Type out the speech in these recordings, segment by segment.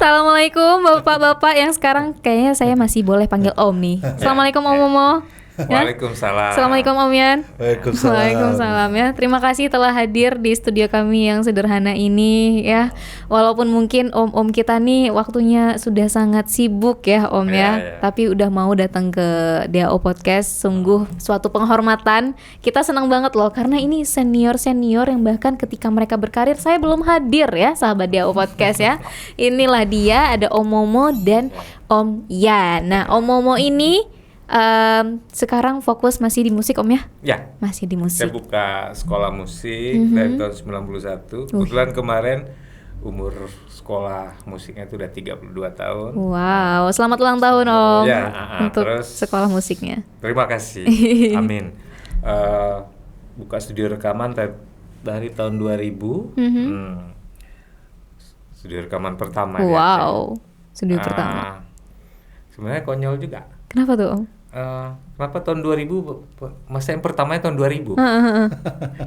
Assalamualaikum bapak-bapak yang sekarang kayaknya saya masih boleh panggil Om nih. Assalamualaikum Om Momo. Ya? Waalaikumsalam. Assalamualaikum Om Yan. Waalaikumsalam. Waalaikumsalam ya. Terima kasih telah hadir di studio kami yang sederhana ini ya. Walaupun mungkin Om kita nih waktunya sudah sangat sibuk ya Om ya. Tapi udah mau datang ke DAO Podcast, sungguh suatu penghormatan. Kita senang banget loh karena ini senior-senior yang bahkan ketika mereka berkarir saya belum hadir ya sahabat DAO Podcast ya. Inilah dia, ada Om Momo dan Om Yan. Nah Om Momo ini sekarang fokus masih di musik Om ya? Ya. Masih di musik. Saya buka sekolah musik dari tahun 91. Kebetulan kemarin umur sekolah musiknya itu udah 32 tahun. Wow, selamat ulang tahun Om. Ya, untuk terus sekolah musiknya. Terima kasih. Amin. Buka studio rekaman dari tahun 2000. Studio rekaman pertama. Wow, studio pertama. Sebenarnya konyol juga. Kenapa tuh Om? Kenapa tahun 2000? Masa yang pertamanya tahun 2000.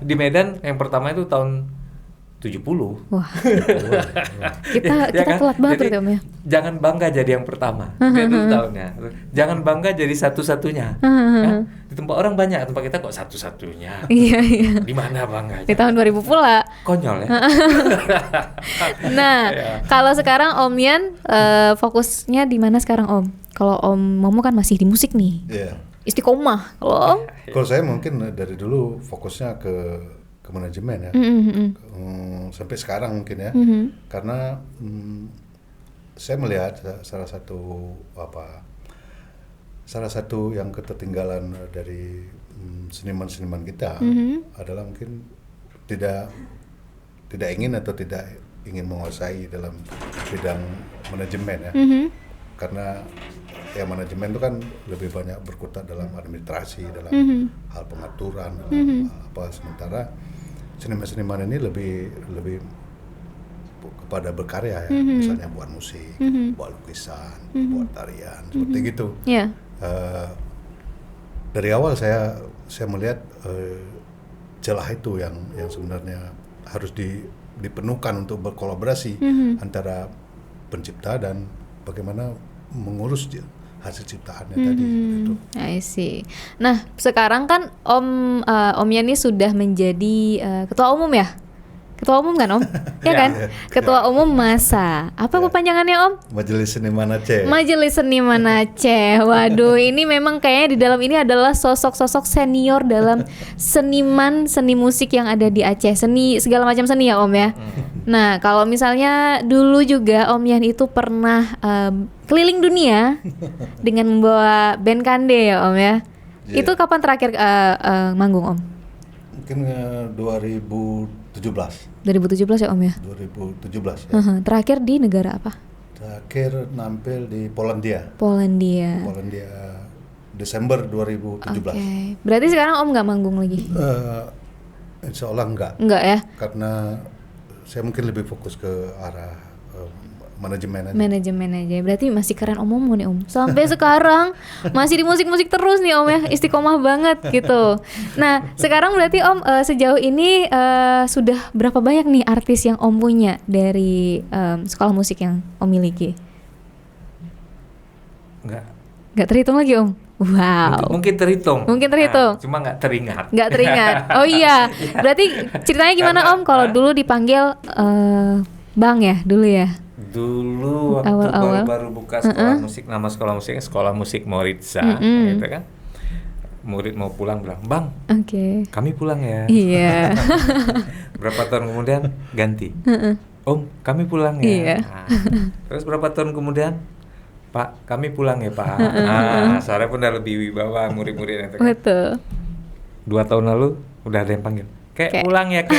Di Medan yang pertama itu tahun 70. Wah. kita kan? telat banget Jadi, berarti Om ya. Jangan bangga jadi yang pertama. Itu tahunnya. Jangan bangga jadi satu-satunya. Kan? Di tempat orang banyak, tempat kita kok satu-satunya. Iya. Di mana bangganya? Di tahun 2000 pula. Konyol ya. Nah, kalau sekarang Om Yan fokusnya di mana sekarang Om? Kalau Om Momo kan masih di musik nih. Iya. Istiqomah. Kalau Om? Kalau saya mungkin dari dulu fokusnya ke manajemen ya. Sampai sekarang mungkin ya. Karena saya melihat salah satu yang ketertinggalan dari seniman-seniman kita adalah mungkin tidak ingin atau tidak ingin menguasai dalam bidang manajemen ya. Karena ya manajemen itu kan lebih banyak berkutat dalam administrasi, dalam hal pengaturan, dalam apa, sementara seniman-seniman ini lebih kepada berkarya ya, misalnya buat musik, buat lukisan, buat tarian, seperti gitu. Yeah. Dari awal saya melihat celah itu yang sebenarnya harus dipenuhkan untuk berkolaborasi antara pencipta dan bagaimana mengurus hasil ciptaannya tadi. Gitu. I see. Nah, sekarang kan Om Yani sudah menjadi ketua umum ya? Ketua umum kan Om? Ya kan? Ketua umum MASA. Apa kepanjangannya Om? Majelis Seniman Aceh. Majelis Seniman Aceh. Waduh, ini memang kayaknya di dalam ini adalah sosok-sosok senior dalam seni musik yang ada di Aceh. Segala macam seni ya Om ya. Nah, kalau misalnya dulu juga Om Yan itu pernah keliling dunia dengan membawa band Kande ya Om ya. Yeah. Itu kapan terakhir manggung Om? Mungkin 2017 ya Om ya? 2017 ya. Terakhir di negara apa? Terakhir nampil di Polandia Desember 2017. Okay. Berarti sekarang Om nggak manggung lagi? Insya Allah enggak ya? Karena saya mungkin lebih fokus ke arah manajemen aja. Berarti masih keren Om Momo nih Om. Sampai sekarang masih di musik-musik terus nih Om ya. Istiqomah banget gitu. Nah sekarang berarti Om sejauh ini sudah berapa banyak nih artis yang Om punya dari sekolah musik yang Om miliki? Nggak terhitung lagi Om? Wow. Mungkin terhitung. Cuma nggak teringat. Oh iya. Berarti ceritanya gimana Om? Kalau dulu dipanggil Bang ya dulu ya? Dulu waktu awal-awal baru buka sekolah musik, nama sekolah musiknya Sekolah Musik Moritza, gitu kan. Murid mau pulang bilang, "Bang, kami pulang ya." Iya. Berapa tahun kemudian ganti, "Om, kami pulang ya." Iya. Terus berapa tahun kemudian, "Pak, kami pulang ya Pak." Saya pun udah lebih wibawa murid-muridnya itu kan. Betul. 2 tahun lalu udah ada yang panggil, "Kek pulang ya Kek."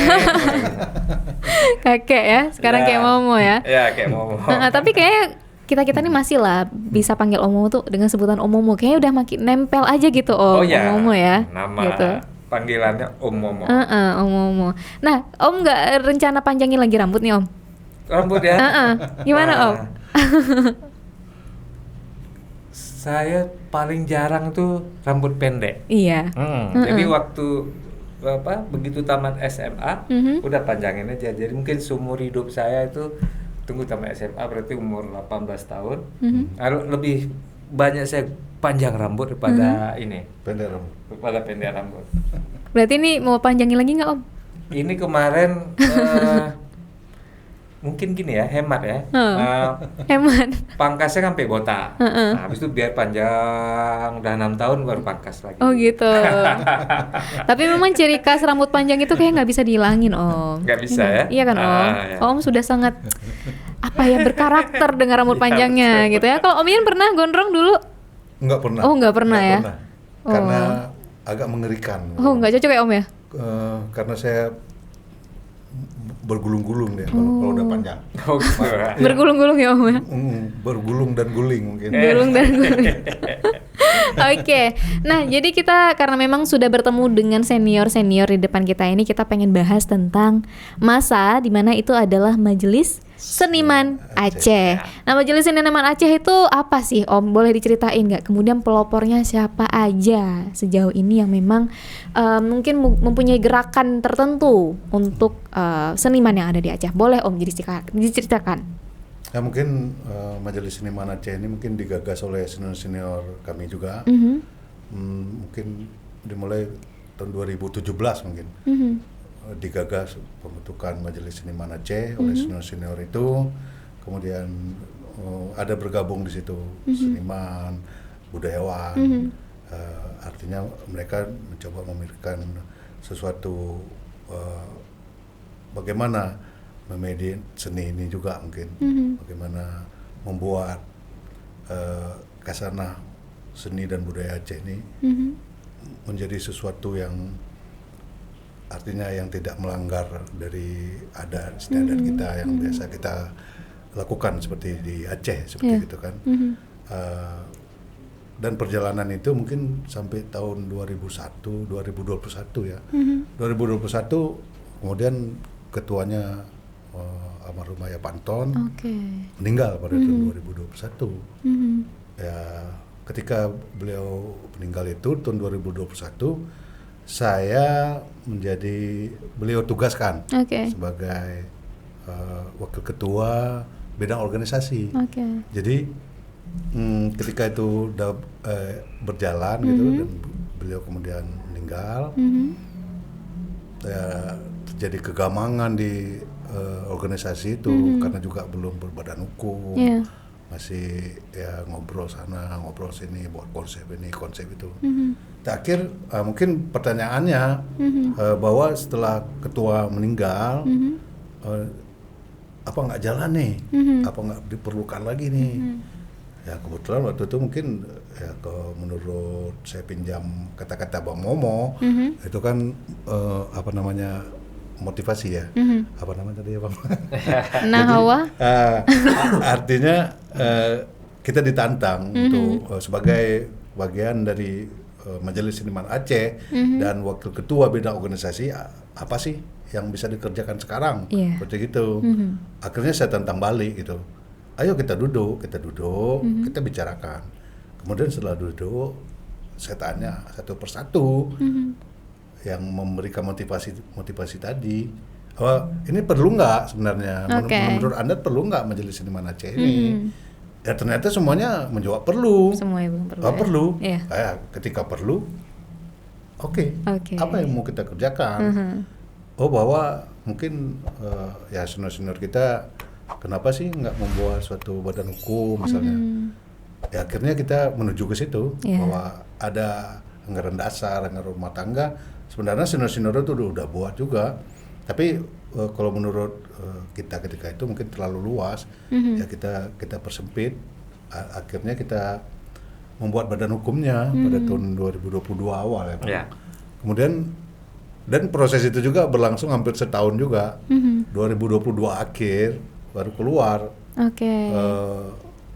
Kakek ya, sekarang kayak Momo ya. Iya, kayak Momo. Tapi kayaknya kita nih masih lah bisa panggil Om Momo tuh dengan sebutan Om Momo. Kayaknya udah makin nempel aja gitu Om Momo ya. Nama gitu. Panggilannya Om Momo. Om Momo. Nah, Om nggak rencana panjangin lagi rambut nih Om? Rambut ya? Gimana Om? Saya paling jarang tuh rambut pendek. Iya. Jadi waktu begitu tamat SMA udah panjangin aja. Jadi mungkin seumur hidup saya itu tunggu tamat SMA berarti umur 18 tahun. Lebih banyak saya panjang rambut daripada ini. Pendek rambut. Daripada pendek rambut. Berarti ini mau panjangin lagi nggak Om? Ini kemarin mungkin gini ya, hemat ya. Hemat. Pangkasnya sampai botak. Nah, habis itu biar panjang, udah 6 tahun baru pangkas lagi. Oh gitu. Tapi memang ciri khas rambut panjang itu kayak nggak bisa dihilangin Om. Nggak bisa ya? Iya kan Om? Ya. Om sudah sangat berkarakter dengan rambut panjangnya gitu ya. Kalau Om Ian pernah gondrong dulu? Nggak pernah. Oh nggak pernah ya? Pernah. Karena agak mengerikan. Oh nggak cocok ya Om ya? Karena saya bergulung-gulung deh kalau udah panjang. Oh, gitu. Bergulung-gulung ya Om ya? Bergulung dan guling mungkin. Gulung dan guling. Oke, nah jadi kita karena memang sudah bertemu dengan senior-senior di depan kita ini, kita pengen bahas tentang masa di mana itu adalah Majelis Seniman Aceh. Nah Majelis Seniman Aceh itu apa sih Om? Boleh diceritain nggak? Kemudian pelopornya siapa aja sejauh ini yang memang mungkin mempunyai gerakan tertentu untuk seniman yang ada di Aceh? Boleh Om diceritakan? Ya mungkin Majelis Seniman Aceh ini mungkin digagas oleh senior-senior kami juga. Mungkin dimulai tahun 2017 mungkin. Digagas pembentukan Majelis Seniman Aceh oleh senior-senior itu. Kemudian ada bergabung di situ seniman, budayawan. Artinya mereka mencoba memikirkan sesuatu bagaimana memediasi seni ini juga mungkin, bagaimana membuat kasanah seni dan budaya Aceh ini menjadi sesuatu yang artinya yang tidak melanggar dari adat istiadat kita yang biasa kita lakukan seperti di Aceh seperti gitu kan. Dan perjalanan itu mungkin sampai tahun 2021 ya. 2021 kemudian ketuanya almarhum Ayah Panton meninggal pada tahun 2021. Ya, ketika beliau meninggal itu tahun 2021, saya beliau tugaskan sebagai wakil ketua bidang organisasi. Jadi ketika itu udah berjalan gitu dan beliau kemudian meninggal, ya, terjadi kegamangan di organisasi itu karena juga belum berbadan hukum, masih ya ngobrol sana ngobrol sini buat konsep ini konsep itu. Terakhir mungkin pertanyaannya bahwa setelah ketua meninggal apa nggak jalan nih, apa nggak diperlukan lagi nih. Ya kebetulan waktu itu mungkin ya menurut saya pinjam kata-kata Bang Momo, itu kan apa namanya motivasi ya, apa namanya tadi ya Bang? Nahawa. Artinya kita ditantang untuk sebagai bagian dari Majelis Seniman Aceh dan wakil ketua bidang organisasi, apa sih yang bisa dikerjakan sekarang, seperti gitu. Akhirnya saya tantang balik gitu. Ayo kita duduk, kita bicarakan. Kemudian setelah duduk, saya tanya satu persatu yang memberikan motivasi tadi. Ini perlu nggak sebenarnya? Menurut Anda perlu nggak Majelis Seniman Aceh ini? Ya ternyata semuanya menjawab perlu. Semuanya perlu. Perlu. Yeah. Ketika perlu, oke. Apa yang mau kita kerjakan? Bahwa mungkin ya senior-senior kita kenapa sih nggak membuat suatu badan hukum misalnya? Ya akhirnya kita menuju ke situ bahwa ada anggaran dasar, anggaran rumah tangga. Sebenarnya senior-senior itu udah buat juga, tapi kalau menurut kita ketika itu mungkin terlalu luas, ya kita persempit. Akhirnya kita membuat badan hukumnya pada tahun 2022 awal ya Pak. Kemudian dan proses itu juga berlangsung hampir setahun juga. 2022 akhir baru keluar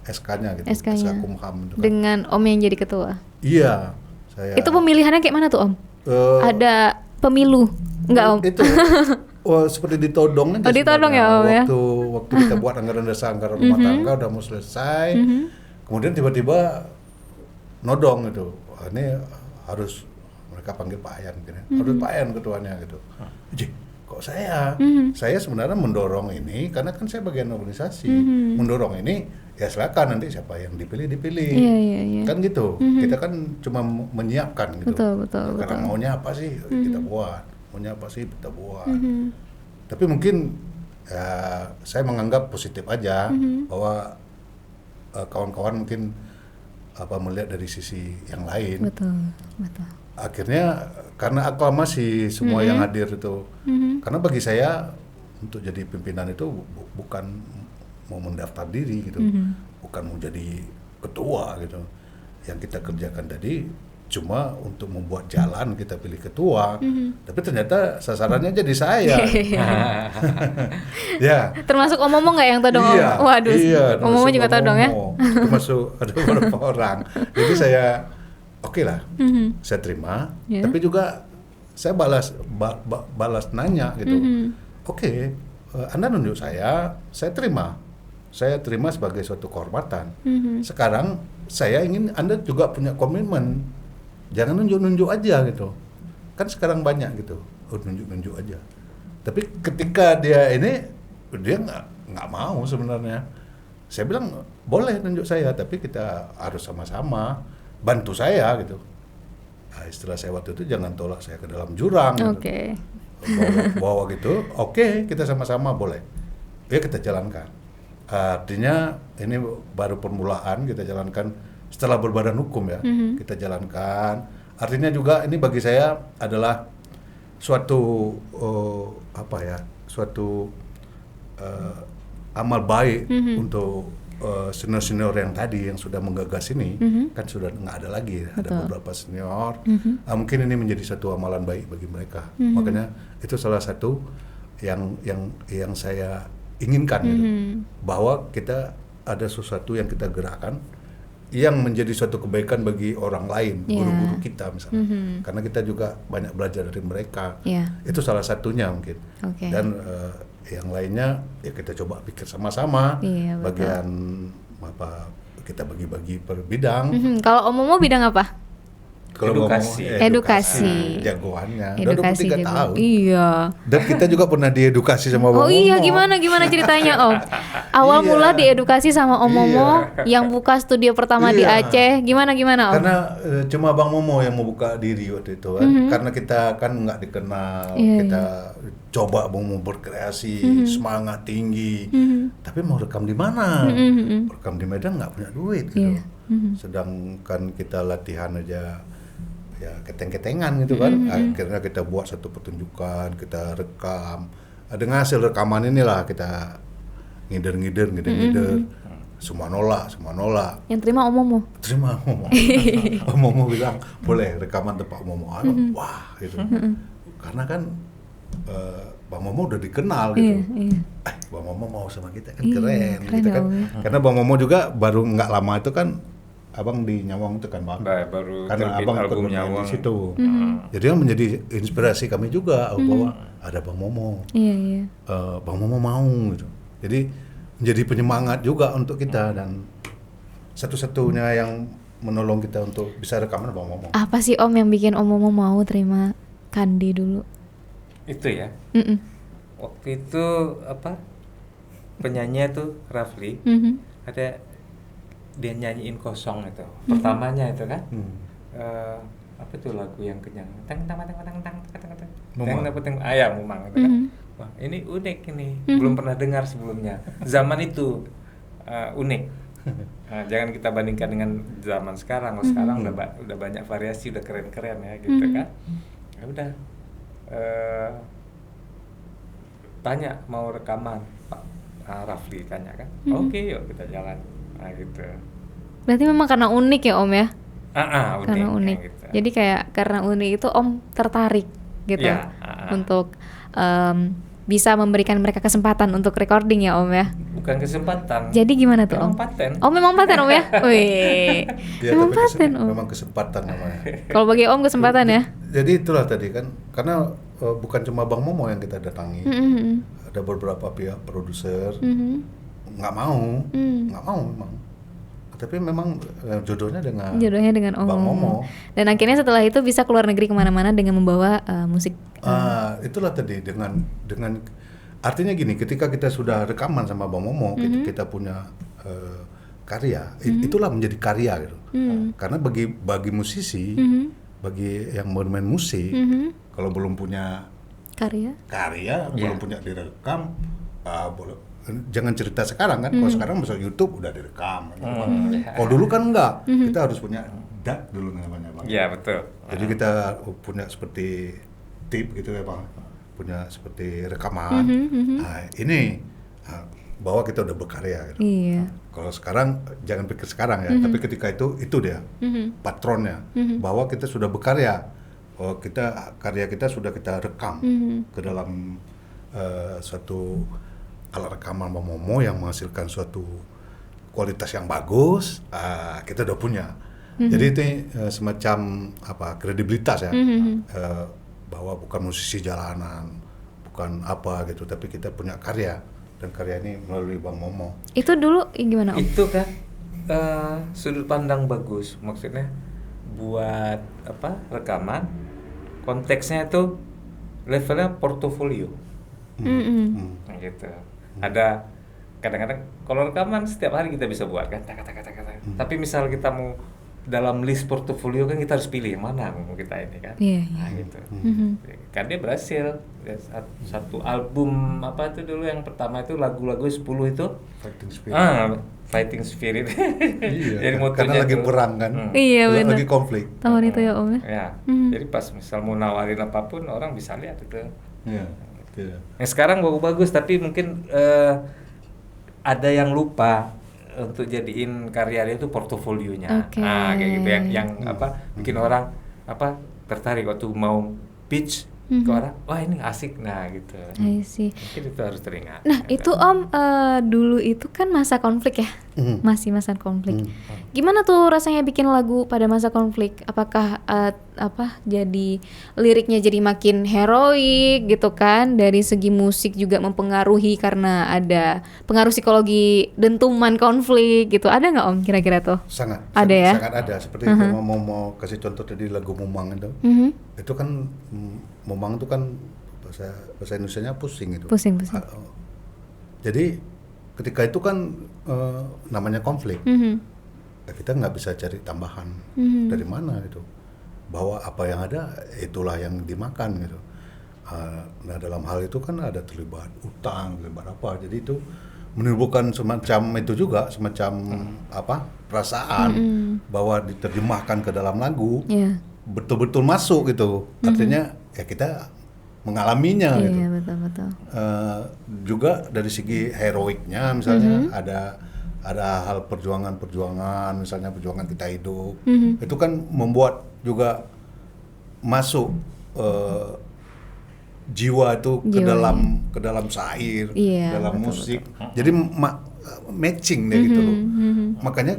SK-nya gitu, SK Kumham itu kan. Dengan Om yang jadi ketua. Iya, saya. Itu pemilihannya kayak mana tuh Om? Ada pemilu, enggak Om? Itu seperti ditodong aja. Ditodong ya Om ya. Waktu kita buat anggaran dasar, anggaran rumah tangga udah mau selesai, kemudian tiba-tiba nodong itu, ini harus mereka panggil Pak Ayan, harus Pak Ayan ketuanya gitu. kok saya sebenarnya mendorong ini karena kan saya bagian organisasi, mendorong ini ya silakan nanti siapa yang dipilih kan gitu. Kita kan cuma menyiapkan gitu. Karena maunya apa sih kita buat, maunya apa sih kita buat. Tapi mungkin saya menganggap positif aja bahwa kawan-kawan mungkin melihat dari sisi yang lain. Betul. Akhirnya karena aklamasi semua yang hadir itu, karena bagi saya untuk jadi pimpinan itu bukan mau mendaftar diri gitu, bukan mau jadi ketua gitu. Yang kita kerjakan tadi cuma untuk membuat jalan kita pilih ketua, tapi ternyata sasarannya jadi saya. Ya. Termasuk Om Momo nggak yang tahu dong? Iya, Waduh, Om Momo juga tahu dong ya? Termasuk ada beberapa orang. Jadi saya oke lah, saya terima, tapi juga saya balas nanya gitu. Oke, Anda nunjuk saya terima sebagai suatu kehormatan. Sekarang saya ingin Anda juga punya komitmen, jangan nunjuk aja gitu. Kan sekarang banyak gitu, nunjuk aja. Tapi ketika dia nggak mau sebenarnya. Saya bilang boleh nunjuk saya, tapi kita harus sama-sama bantu saya gitu. Nah, istilah saya waktu itu jangan tolak saya ke dalam jurang. Oke. Bawa gitu. Oke, kita sama-sama boleh. Ya kita jalankan. Artinya ini baru permulaan kita jalankan setelah berbadan hukum ya. Kita jalankan. Artinya juga ini bagi saya adalah suatu suatu amal baik untuk senior-senior yang tadi yang sudah menggagas ini, kan sudah nggak ada lagi, ada beberapa senior. Mungkin ini menjadi satu amalan baik bagi mereka. Makanya itu salah satu yang saya inginkan gitu, bahwa kita ada sesuatu yang kita gerakkan yang menjadi suatu kebaikan bagi orang lain, guru-guru kita misalnya, karena kita juga banyak belajar dari mereka. Itu salah satunya mungkin. Dan yang lainnya ya kita coba pikir sama-sama. Bagian kita bagi-bagi per bidang. Kalau Om Momo bidang apa? Kalau edukasi. Jagoannya. Edukasi 23 tahun. Iya. Dan kita juga pernah diedukasi sama Om Momo. Oh iya, gimana ceritanya Om? Awal mula diedukasi sama Om Momo yang buka studio pertama di Aceh. Gimana Om? Karena cuma Bang Momo yang mau buka diri waktu itu kan. Karena kita kan nggak dikenal. Kita coba mau berkreasi, semangat tinggi. Tapi mau rekam di mana? Rekam di Medan nggak punya duit gitu. Sedangkan kita latihan aja ya keteng-ketengan gitu kan. Akhirnya kita buat satu pertunjukan, kita rekam. Dengan hasil rekaman inilah kita ngider. Semua nolak. Yang terima Om Momo? Terima Om Momo. Om Momo bilang, boleh rekaman tempat Om Momo. Wah gitu. Karena kan Bang Momo udah dikenal gitu. Bang Momo mau sama kita kan keren gitu kan. Karena Bang Momo juga baru nggak lama itu kan Abang di Nyawang itu kan Bang. Baru karena Abang album Nyawang di situ. Jadi kan menjadi inspirasi kami juga bahwa ada Bang Momo. Bang Momo mau gitu. Jadi menjadi penyemangat juga untuk kita, dan satu-satunya yang menolong kita untuk bisa rekaman Bang Momo. Apa sih Om yang bikin Om Momo mau terima Kandi dulu? Itu ya. Waktu itu penyanyi itu Rafli, ada dia nyanyiin kosong itu pertamanya itu kan. Apa tuh lagu yang kenyang ayam Mumang itu kan. Wah, ini unik ini, belum pernah dengar sebelumnya. Zaman itu unik. Nah, jangan kita bandingkan dengan zaman sekarang. Kalau sekarang udah banyak variasi, udah keren-keren ya gitu kan. Ya udah, tanya mau rekaman Pak Rafli tanya kan. Oke, yuk kita jalan. Nah gitu. Berarti memang karena unik ya Om ya? Unik. Karena unik. Gitu. Jadi kayak karena unik itu Om tertarik gitu untuk bisa memberikan mereka kesempatan untuk recording ya Om ya? Bukan kesempatan. Jadi gimana tuh Om? Paten. Oh memang paten Om ya? Wih. Ya, memang paten Om. Memang kesempatan namanya. Kalau bagi Om kesempatan ya? Jadi itulah tadi kan, karena bukan cuma Bang Momo yang kita datangi. Ada beberapa pihak produser nggak mau memang. tapi memang jodohnya dengan Bang Momo. Dan akhirnya setelah itu bisa keluar negeri kemana-mana dengan membawa musik. Itulah tadi dengan artinya gini, ketika kita sudah rekaman sama Bang Momo, kita punya karya, itulah menjadi karya gitu. Karena bagi musisi, bagi yang bermain musik, kalau belum punya karya belum punya direkam, jangan cerita sekarang kan. Kalau sekarang masuk YouTube udah direkam. Kalau dulu kan enggak, kita harus punya DAT dulu namanya Bang. Iya betul. Jadi kita punya seperti tip gitu ya Bang, punya seperti rekaman. Nah, ini bahwa kita udah berkarya. Gitu. Iya. Kalau sekarang jangan pikir sekarang ya, tapi ketika itu dia patronnya, bahwa kita sudah berkarya, bahwa karya kita sudah kita rekam ke dalam suatu alat rekaman Bang Momo yang menghasilkan suatu kualitas yang bagus, kita udah punya. Jadi itu semacam kredibilitas ya, bahwa bukan musisi jalanan, bukan apa gitu, tapi kita punya karya, dan karya ini melalui Bang Momo. Itu dulu gimana Om? Itu kan sudut pandang bagus, maksudnya buat rekaman, konteksnya itu levelnya portofolio. Gitu. Ada kadang-kadang kalau rekaman setiap hari kita bisa buat kan, tapi misal kita mau dalam list portofolio kan kita harus pilih yang mana mau kita ini kan. Nah gitu. Kan dia berhasil satu album itu dulu yang pertama itu lagu-lagu 10 itu Fighting Spirit. Iya, jadi karena lagi perang kan. Iya benar. Lagi konflik. Tahun itu ya Om ya. Ya. Jadi pas misal mau nawarin apapun orang bisa lihat itu. Iya. Yang sekarang bagus-bagus tapi mungkin ada yang lupa untuk jadiin karya dia itu portofolionya. Kayak gitu yang bikin orang tertarik waktu mau pitch ke orang, wah ini asik, nah gitu. I see. Mungkin itu harus teringat. Nah itu Om, dulu itu kan masa konflik ya, masih masa konflik. Gimana tuh rasanya bikin lagu pada masa konflik? Apakah jadi liriknya jadi makin heroik gitu kan? Dari segi musik juga mempengaruhi karena ada pengaruh psikologi dentuman konflik gitu. Ada nggak Om kira-kira tuh? Sangat. Ada ya? Sangat ada. Seperti itu mau kasih contoh tadi lagu Momang itu. Itu kan Momang itu kan bahasa Indonesianya pusing itu. Pusing. Jadi ketika itu kan namanya konflik, kita nggak bisa cari tambahan dari mana gitu. Bahwa apa yang ada itulah yang dimakan gitu. Nah dalam hal itu kan ada terlibat utang, terlibat apa. Jadi itu menimbulkan semacam itu juga semacam perasaan bahwa diterjemahkan ke dalam lagu. Betul-betul masuk gitu, artinya ya kita mengalaminya gitu. Iya betul. Juga dari segi heroiknya misalnya ada hal perjuangan misalnya perjuangan kita hidup, itu kan membuat juga masuk jiwa itu ke dalam syair, dalam musik. Jadi matching deh gitu loh. Makanya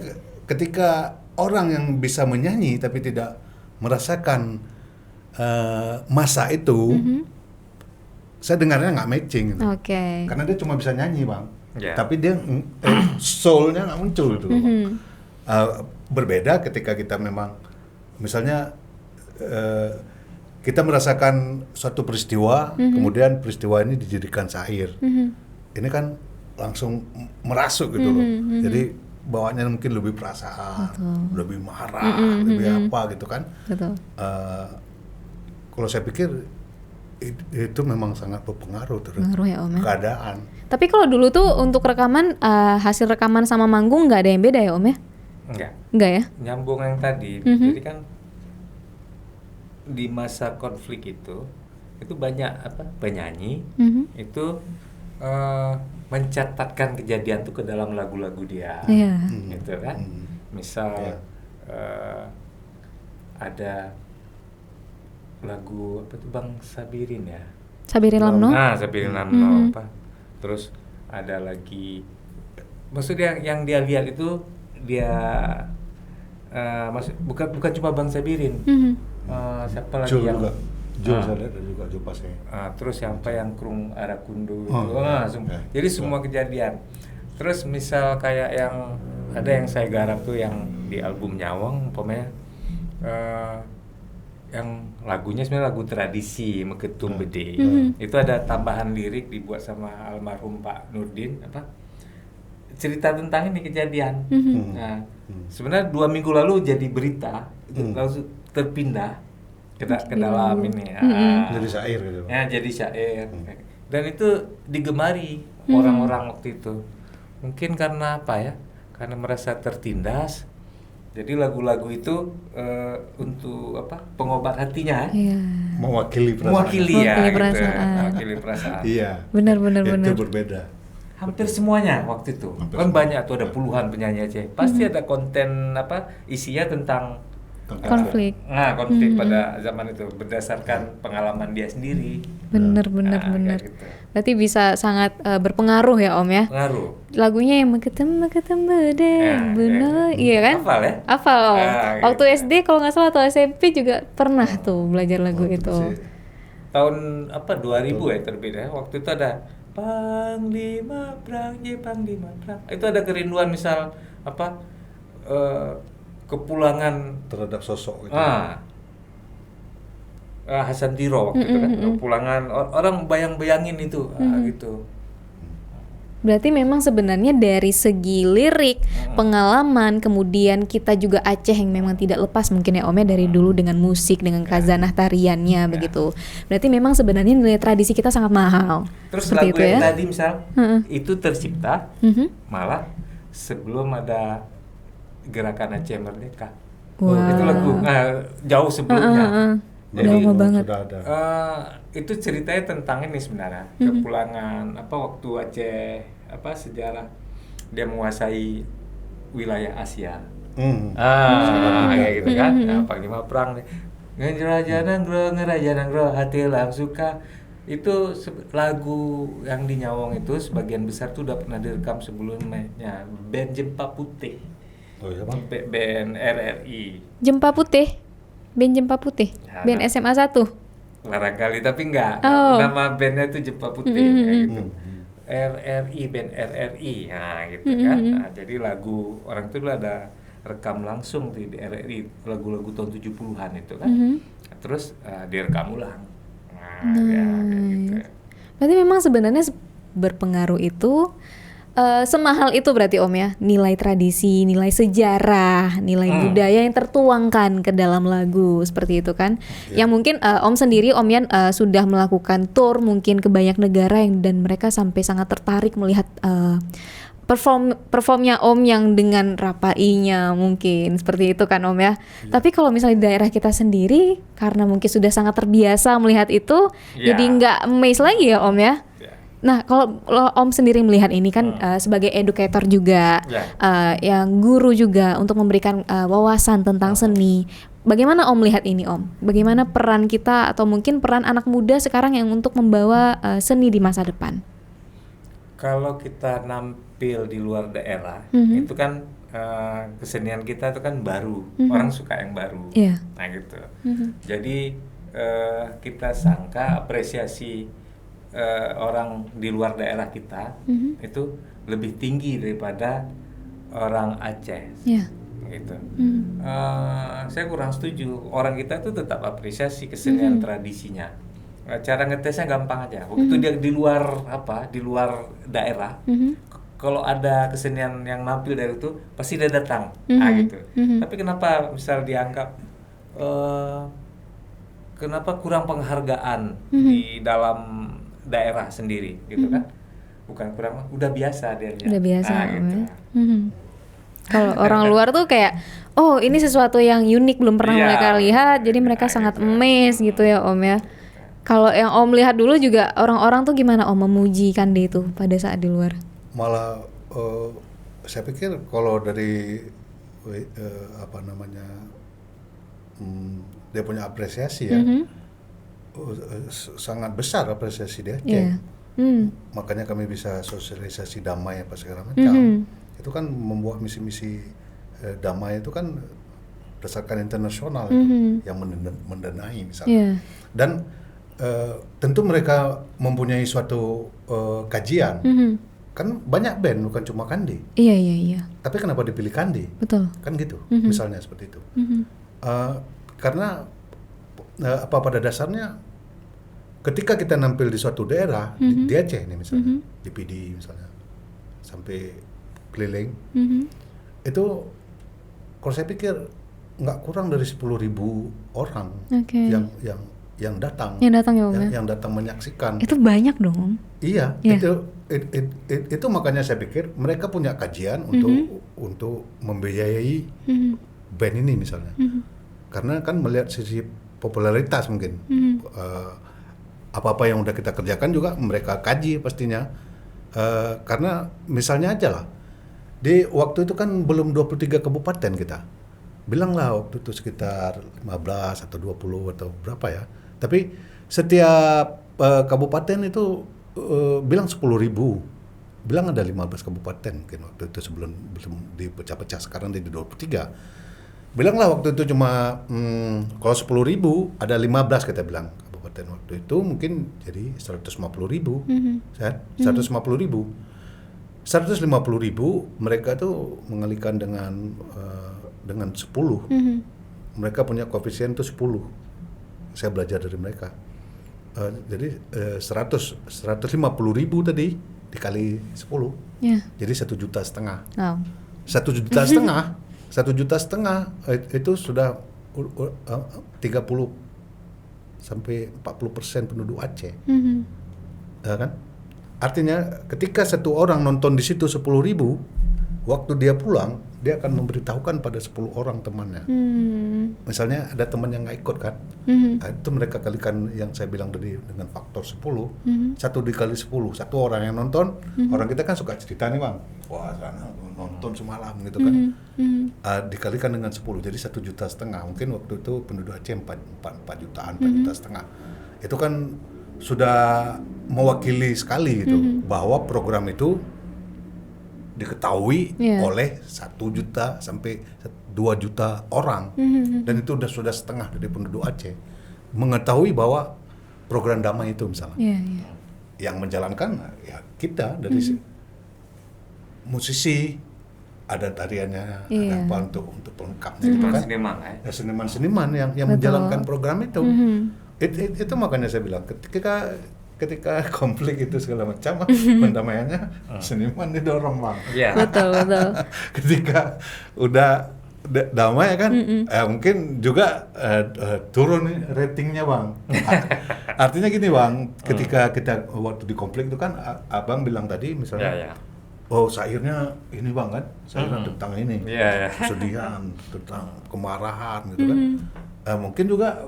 ketika orang yang bisa menyanyi tapi tidak merasakan masa itu, saya dengarnya nggak matching gitu. Karena dia cuma bisa nyanyi Bang, tapi dia soul-nya nggak muncul gitu. Berbeda ketika kita memang misalnya kita merasakan suatu peristiwa, kemudian peristiwa ini dijadikan syair. Ini kan langsung merasuk gitu loh. Jadi bawaannya mungkin lebih perasaan, lebih marah, lebih apa gitu kan. Kalau saya pikir itu memang sangat berpengaruh terhadap keadaan. Tapi kalau dulu tuh untuk rekaman, hasil rekaman sama manggung nggak ada yang beda ya Om ya? Enggak ya? Nyambung yang tadi. Jadi kan di masa konflik itu banyak penyanyi itu mencatatkan kejadian itu ke dalam lagu-lagu dia, gitu kan. Misal ada lagu Bang Sabirin ya. Sabirin Lamno. Sabirin Lamno Terus ada lagi, maksudnya yang dia lihat itu dia bukan cuma Bang Sabirin. Siapa lagi yang Jo saya lihat juga Jo Pasnya. Terus siapa yang Krung Arakundo jadi semua kejadian. Terus misal kayak yang ada yang saya garap tuh yang di album Nyawang, umpamanya yang lagunya sebenarnya lagu tradisi Meketum Bede. Itu ada tambahan lirik dibuat sama almarhum Pak Nurdin, cerita tentang ini kejadian. Nah, sebenarnya 2 minggu lalu jadi berita, langsung terpindah ke dalam ini. Jadi syair gitu. Ya, jadi syair. Dan itu digemari orang-orang waktu itu. Mungkin karena apa ya? Karena merasa tertindas. Jadi lagu-lagu itu untuk pengobat hatinya, mewakili perasaan. Mewakili perasaan. Mewakili perasaan. Iya. Benar. Itu berbeda. Hampir semuanya waktu itu. Kan banyak tuh, ada puluhan penyanyi Aceh. Pasti ada konten isinya tentang konflik. Konflik pada zaman itu berdasarkan pengalaman dia sendiri. Benar. Gitu. Berarti bisa sangat berpengaruh ya Om ya. Pengaruh. Lagunya yang Meketum Bede, bener, iya kan? Hafal ya? Hafal Om. Waktu Gitu. SD kalau nggak salah atau SMP juga pernah tuh belajar lagu itu. Tahun 2000 ya terbit ya. Waktu itu ada Panglima Perang, Panglima Perang. Itu ada kerinduan misal kepulangan terhadap sosok itu. Hasan Tiro waktu itu kan, kepulangan orang bayang-bayangin itu, gitu. Berarti memang sebenarnya dari segi lirik, pengalaman, kemudian kita juga Aceh yang memang tidak lepas mungkin ya Om ya dari dulu dengan musik, dengan khazanah tariannya begitu. Berarti memang sebenarnya nilai tradisi kita sangat mahal. Terus seperti lagu itu yang ya? tadi misal itu tercipta malah sebelum ada gerakan Aceh Merdeka. Wow. Itu lagu jauh sebelumnya. Jadi lama banget. Sudah ada. Itu ceritanya tentang ini sebenarnya, kepulangan waktu Aceh sejarah dia menguasai wilayah Asia. Kayak gitu kan. Panglima Perang nih. Ngeraja nanggro hati lang suka. Itu lagu yang di Nyawang itu sebagian besar tuh udah pernah direkam sebelumnya band Jempa Putih. Oh iya Bang. Band RRI. Jempa Putih. Band Jempa Putih. Band SMA 1. Barangkali tapi enggak. Nama bandnya itu Jempa Putih kayak gitu. RRI, band RRI. Nah, gitu kan. Nah, jadi lagu orang itu ada rekam langsung di RRI lagu-lagu tahun 70-an itu kan. Terus direkam ulang. Ya, kayak gitu. Berarti memang sebenarnya berpengaruh itu semahal itu berarti Om ya, nilai tradisi, nilai sejarah, nilai budaya yang tertuangkan ke dalam lagu seperti itu kan. Yang mungkin Om sendiri, Om Yan sudah melakukan tour mungkin ke banyak negara dan mereka sampai sangat tertarik melihat performnya Om yang dengan rapainya mungkin seperti itu kan Om ya. Tapi kalau misalnya di daerah kita sendiri karena mungkin sudah sangat terbiasa melihat itu, jadi nggak amazed lagi ya Om ya. Nah, kalau Om sendiri melihat ini kan sebagai educator juga, yang guru juga untuk memberikan wawasan tentang seni. Bagaimana Om melihat ini Om? Bagaimana peran kita atau mungkin peran anak muda sekarang yang untuk membawa seni di masa depan? Kalau kita nampil di luar daerah, itu kan kesenian kita itu kan baru, orang suka yang baru, nah gitu. Jadi kita sangka apresiasi orang di luar daerah kita itu lebih tinggi daripada orang Aceh, gitu. Saya kurang setuju. Orang kita itu tetap apresiasi kesenian tradisinya. Cara ngetesnya gampang aja. Waktu dia di luar daerah, kalau ada kesenian yang nampil dari itu pasti dia datang, gitu. Tapi kenapa misal dianggap kenapa kurang penghargaan di dalam daerah sendiri gitu kan? Bukan kurang, udah biasa dia. Udah biasa gitu. Kalau orang luar tuh kayak ini sesuatu yang unik belum pernah mereka lihat, jadi mereka sangat amazed gitu ya Om ya. Kalau yang Om lihat dulu juga orang-orang tuh gimana Om memuji Kande itu pada saat di luar? Malah saya pikir kalau dari dia punya apresiasi ya, sangat besar apresiasi dia. Makanya kami bisa sosialisasi damai apa segala macam. Itu kan membuat misi-misi damai itu kan berdasarkan internasional itu, yang mendanai misalnya. Dan tentu mereka mempunyai suatu kajian kan banyak band bukan cuma Kandi. Iya. Tapi kenapa dipilih Kandi? Betul. Kan gitu, misalnya seperti itu. Karena pada dasarnya ketika kita nampil di suatu daerah, di Aceh nih misalnya, di PD misalnya, sampai keliling, itu kalau saya pikir nggak kurang dari 10.000 orang yang datang. Yang datang ya Om ya? Yang datang menyaksikan. Itu banyak dong Om. Iya, itu makanya saya pikir mereka punya kajian untuk membiayai band ini misalnya. Karena kan melihat sisi popularitas mungkin. Apa-apa yang udah kita kerjakan juga mereka kaji pastinya. Karena misalnya aja lah, di waktu itu kan belum 23 kabupaten kita. Bilanglah waktu itu sekitar 15 atau 20 atau berapa ya. Tapi setiap kabupaten itu bilang 10.000. Bilang ada 15 kabupaten mungkin waktu itu belum dipecah-pecah, sekarang di 23. Bilanglah waktu itu cuma kalau 10.000 ada 15 kita bilang kabupaten waktu itu, mungkin jadi 150.000. 150.000 mereka tuh mengalihkan dengan 10. Mereka punya koefisien tuh 10. Saya belajar dari mereka. Jadi 150.000 tadi dikali 10. Jadi 1,5 juta. 1,5 juta 1,5 itu sudah 30 sampai 40% penduduk Aceh. Ya kan? Artinya ketika satu orang nonton di situ 10.000, waktu dia pulang dia akan memberitahukan pada 10 orang temannya. Misalnya ada teman yang nggak ikut kan, nah, itu mereka kalikan yang saya bilang tadi dengan faktor 10. 1 dikali 10, satu orang yang nonton. Orang kita kan suka cerita nih Bang, wah sana nonton semalam gitu kan. Dikalikan dengan 10, jadi 1,5 juta. Mungkin waktu itu penduduk Aceh 4 jutaan, 4,5 juta. Itu kan sudah mewakili sekali gitu, bahwa program itu diketahui oleh 1 juta sampai 2 juta orang. Dan itu sudah setengah dari penduduk Aceh mengetahui bahwa program damai itu misalnya. Yang menjalankan ya kita dari musisi, ada tariannya, ada apa untuk pelengkapnya gitu kan. Seniman yang menjalankan program itu. Itu makanya saya bilang ketika konflik itu segala macam, pendamaiannya seniman didorong Bang. Betul. Ketika udah damai kan, mungkin juga turun ratingnya Bang. Artinya gini Bang, ketika kita waktu di konflik itu kan, Abang bilang tadi misalnya, oh syairnya ini Bang kan, syairnya tentang ini, kesedihan, tentang kemarahan gitu kan. Mungkin juga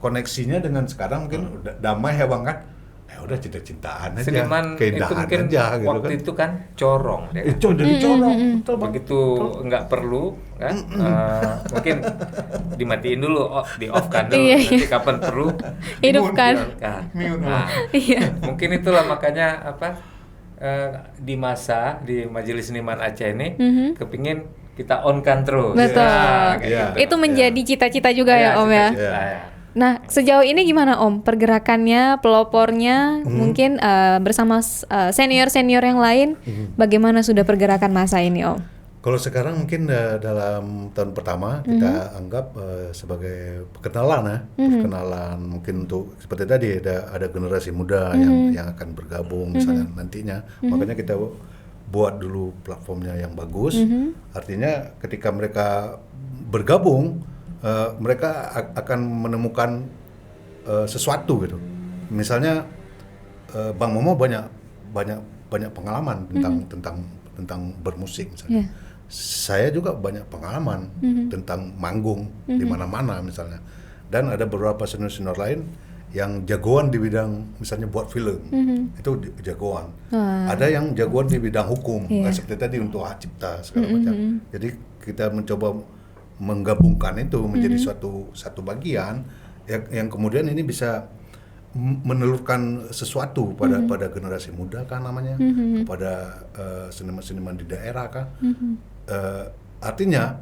koneksinya dengan sekarang mungkin udah damai ya Bang kan. Udah cinta-cintaan aja, seniman keindahan itu mungkin aja gitu waktu kan. itu kan corong ya kan? Jadi corong, betul Bang. Begitu nggak perlu kan, mungkin dimatiin dulu, di off kan dulu, nanti kapan perlu hidupkan. Mungkin itulah makanya di majelis seniman Aceh ini kepingin kita on kan terus. Betul. Gitu. Itu menjadi cita-cita juga ya Om ya. Nah, sejauh ini gimana Om pergerakannya, pelopornya, mungkin bersama senior-senior yang lain, bagaimana sudah pergerakan masa ini Om? Kalau sekarang mungkin dalam tahun pertama kita anggap sebagai perkenalan perkenalan mungkin untuk seperti tadi ada generasi muda yang akan bergabung misalnya nantinya, makanya kita buat dulu platformnya yang bagus. Artinya ketika mereka bergabung, mereka akan menemukan sesuatu gitu. Misalnya Bang Momo banyak pengalaman tentang bermusik misalnya. Saya juga banyak pengalaman tentang manggung di mana-mana misalnya. Dan ada beberapa senior-senior lain yang jagoan di bidang misalnya buat film, itu jagoan. Ada yang jagoan di bidang hukum, seperti tadi untuk hak cipta segala macam. Jadi kita mencoba menggabungkan itu menjadi satu bagian yang kemudian ini bisa menelurkan sesuatu pada generasi muda kan namanya, kepada seniman-seniman di daerah kan. Artinya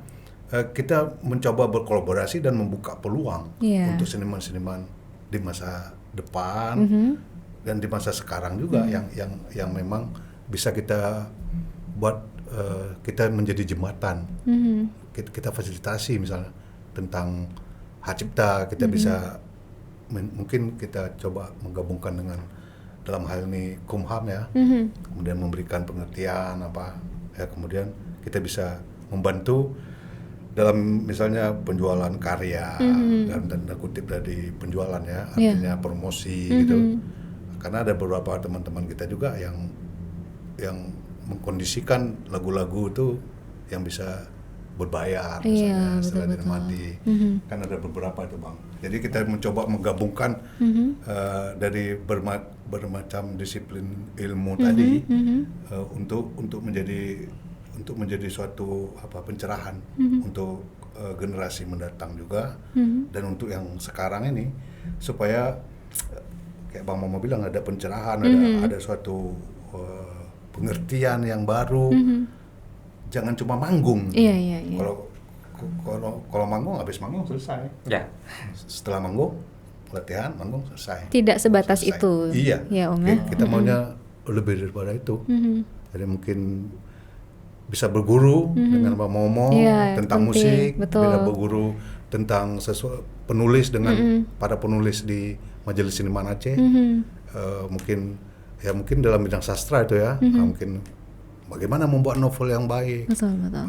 kita mencoba berkolaborasi dan membuka peluang untuk seniman-seniman di masa depan dan di masa sekarang juga yang memang bisa kita buat kita menjadi jembatan. Kita fasilitasi misalnya tentang hak cipta, kita bisa mungkin kita coba menggabungkan dengan dalam hal ini Kumham ya, kemudian memberikan pengertian apa ya, kemudian kita bisa membantu dalam misalnya penjualan karya, dalam tanda kutip dari penjualan ya, artinya promosi gitu. Karena ada beberapa teman-teman kita juga yang mengkondisikan lagu-lagu itu yang bisa berbayar misalnya setelah dinikmati. Kan ada beberapa itu Bang. Jadi kita mencoba menggabungkan dari bermacam disiplin ilmu tadi untuk menjadi suatu pencerahan untuk generasi mendatang juga, dan untuk yang sekarang ini supaya kayak Bang Momo bilang ada pencerahan, ada suatu pengertian yang baru. Jangan cuma manggung. Kalau manggung habis manggung selesai. Ya. Setelah manggung latihan, manggung selesai. Tidak sebatas selesai. itu. Iya. Ya, Om ya. Kita maunya lebih daripada itu. Jadi mungkin bisa berguru dengan Bang Momo tentang musik, bisa berguru tentang penulis dengan para penulis di Majelis Seniman Aceh. Mungkin dalam bidang sastra itu ya, mungkin bagaimana membuat novel yang baik,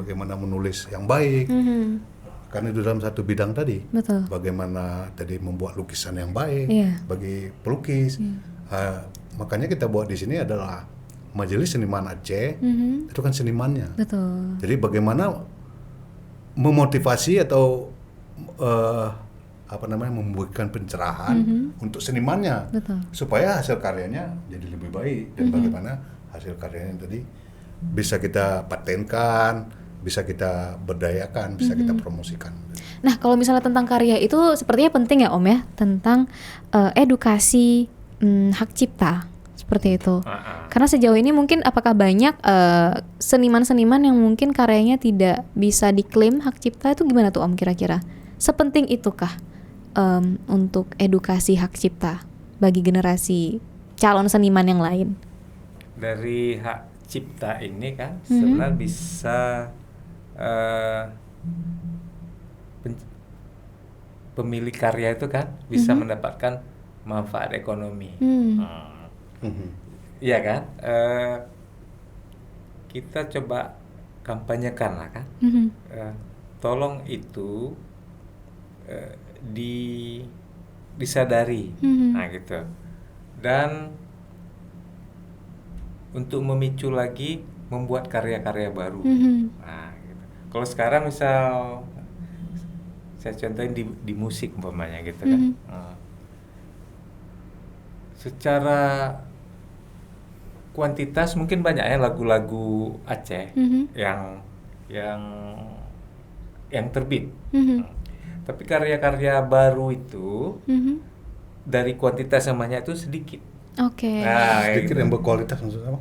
bagaimana menulis yang baik, karena itu dalam satu bidang tadi. Bagaimana tadi membuat lukisan yang baik bagi pelukis. Makanya kita buat di sini adalah Majelis Seniman Aceh, itu kan senimannya. Jadi bagaimana memotivasi atau memberikan pencerahan untuk senimannya, supaya hasil karyanya jadi lebih baik, dan bagaimana hasil karyanya tadi bisa kita patenkan, bisa kita berdayakan, bisa kita promosikan. Nah, kalau misalnya tentang karya itu sepertinya penting ya Om ya, tentang edukasi hak cipta seperti itu. Karena sejauh ini mungkin apakah banyak seniman-seniman yang mungkin karyanya tidak bisa diklaim hak cipta, itu gimana tuh Om kira-kira? Sepenting itukah untuk edukasi hak cipta bagi generasi calon seniman yang lain? Dari hak cipta ini kan sebenarnya bisa pemilik karya itu kan bisa mendapatkan manfaat ekonomi. Iya kan? Kita coba kampanyekan lah kan. Tolong itu disadari, nah gitu. Dan untuk memicu lagi membuat karya-karya baru. Nah, gitu. Kalau sekarang misal saya contohin di musik umpamanya gitu kan. Secara kuantitas mungkin banyak ya lagu-lagu Aceh yang terbit. Tapi karya-karya baru itu dari kuantitas yang banyak itu sedikit. Nah, sedikit yang berkualitas maksudnya apa?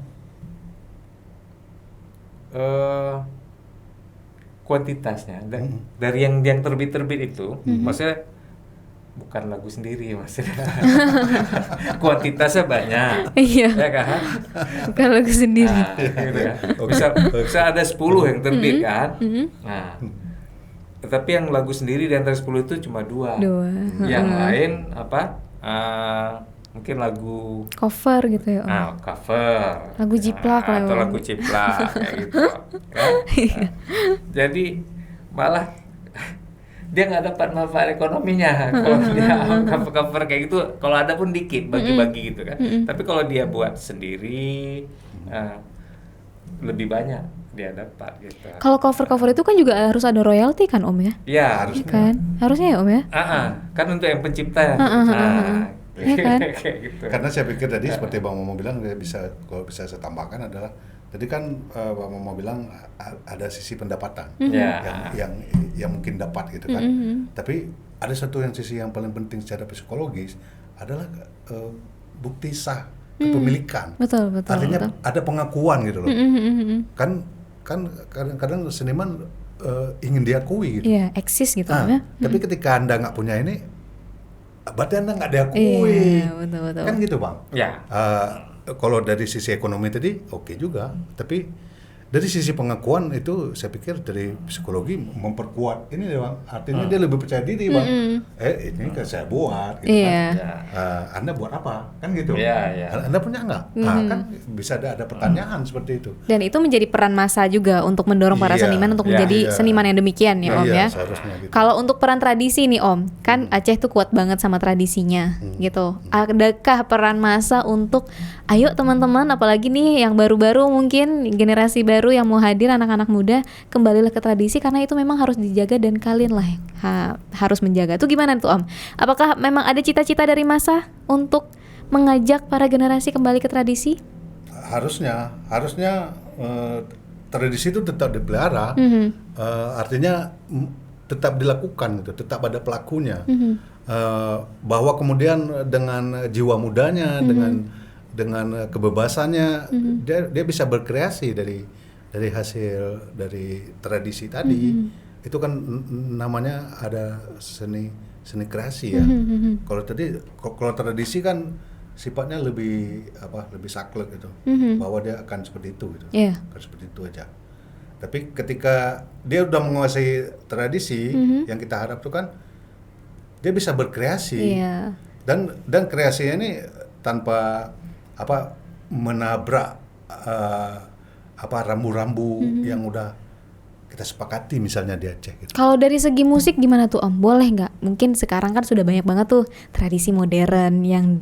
Kuantitasnya dari yang terbit itu, maksudnya bukan lagu sendiri maksudnya. Kuantitasnya banyak. Iya. Ya kan? Bukan lagu sendiri. Nah, gitu kan. Bisa ada 10 yang terbit kan. Nah, tetapi yang lagu sendiri di antara 10 itu cuma 2. Yang lain mungkin lagu cover gitu ya Om. Cover. Lagu jiplak lah atau lagu jiplak kayak gitu. Kan? Jadi malah dia nggak dapat manfaat ekonominya kalau dia cover kayak gitu. Kalau ada pun dikit, bagi-bagi gitu kan. Tapi kalau dia buat sendiri lebih banyak dia dapat gitu. Kalau cover itu kan juga harus ada royalti kan Om ya? Iya harusnya. Ya kan? Harusnya ya Om ya? Kan untuk yang pencipta. Ya kan? Kayak gitu. Karena saya pikir tadi seperti Bang Momo bilang, kalau bisa saya tambahkan adalah tadi kan Bang Momo bilang ada sisi pendapatan yang mungkin dapat gitu kan. Tapi ada satu sisi yang paling penting secara psikologis adalah bukti sah kepemilikan. Betul. Artinya ada pengakuan gitu loh. Kan kadang-kadang seniman ingin diakui gitu. Iya, eksis gitu ya. Tapi ketika Anda nggak punya ini, berarti Anda nggak diakui. Iya, betul. Kan gitu Bang. Ya. kalau dari sisi ekonomi tadi oke juga, tapi dari sisi pengakuan itu saya pikir dari psikologi memperkuat ini ya Bang, artinya dia lebih percaya diri Bang. Ini kan saya buat gitu kan. Anda buat apa? Kan gitu. Anda punya nggak? Kan bisa ada pertanyaan seperti itu. Dan itu menjadi peran massa juga untuk mendorong para seniman untuk menjadi seniman yang demikian ya Om ya. Gitu. Kalau untuk peran tradisi nih Om, kan Aceh tuh kuat banget sama tradisinya gitu. Adakah peran massa untuk ayo teman-teman, apalagi nih yang baru-baru mungkin generasi baru yang mau hadir, anak-anak muda, kembalilah ke tradisi karena itu memang harus dijaga dan kalian lah yang harus menjaga. Itu gimana tuh Om? Apakah memang ada cita-cita dari massa untuk mengajak para generasi kembali ke tradisi? Harusnya tradisi itu tetap dipelihara, artinya tetap dilakukan gitu, tetap ada pelakunya, bahwa kemudian dengan jiwa mudanya, dengan kebebasannya, dia bisa berkreasi dari hasil dari tradisi tadi. Itu kan namanya ada seni kreasi ya. Kalau tradisi kan sifatnya lebih saklek gitu, bahwa dia akan seperti itu gitu, akan seperti itu aja. Tapi ketika dia udah menguasai tradisi, yang kita harap tuh kan dia bisa berkreasi, dan kreasinya ini tanpa menabrak rambu-rambu yang udah kita sepakati misalnya di Aceh gitu. Kalau dari segi musik gimana tuh Om? Boleh nggak? Mungkin sekarang kan sudah banyak banget tuh tradisi modern yang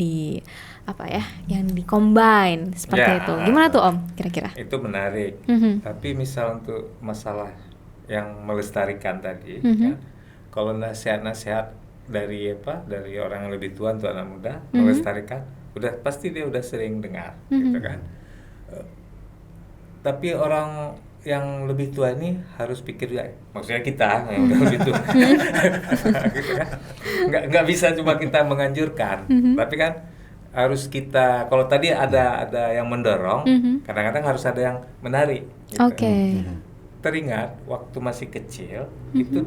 yang di-combine seperti itu. Gimana tuh Om kira-kira? Itu menarik. Tapi misal untuk masalah yang melestarikan tadi kan, kalau nasihat-nasihat dari orang yang lebih tua untuk anak muda melestarikan, pasti dia udah sering dengar gitu kan. Tapi orang yang lebih tua ini harus pikir juga, maksudnya kita yang udah lebih tua, gitu kan? Nggak bisa cuma kita menganjurkan, tapi kan harus kita. Kalau tadi ada yang mendorong, kadang-kadang harus ada yang menarik. Gitu. Teringat waktu masih kecil itu